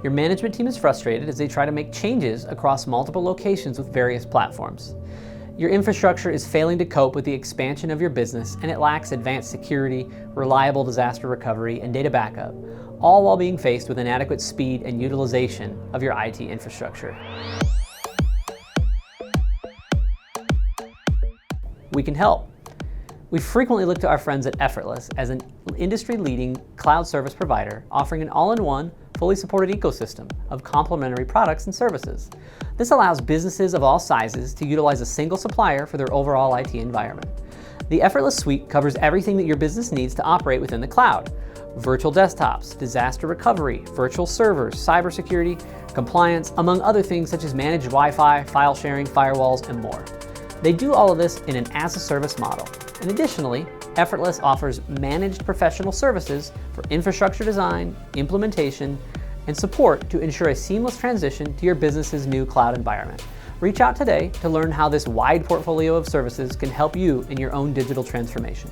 Your management team is frustrated as they try to make changes across multiple locations with various platforms. Your infrastructure is failing to cope with the expansion of your business, and it lacks advanced security, reliable disaster recovery, and data backup, all while being faced with inadequate speed and utilization of your IT infrastructure. We can help. We frequently look to our friends at Effortless as an industry-leading cloud service provider offering an all-in-one, fully supported ecosystem of complementary products and services. This allows businesses of all sizes to utilize a single supplier for their overall IT environment. The Effortless Suite covers everything that your business needs to operate within the cloud: virtual desktops, disaster recovery, virtual servers, cybersecurity, compliance, among other things such as managed Wi-Fi, file sharing, firewalls, and more. They do all of this in an as-a-service model. And additionally, Effortless offers managed professional services for infrastructure design, implementation, and support to ensure a seamless transition to your business's new cloud environment. Reach out today to learn how this wide portfolio of services can help you in your own digital transformation.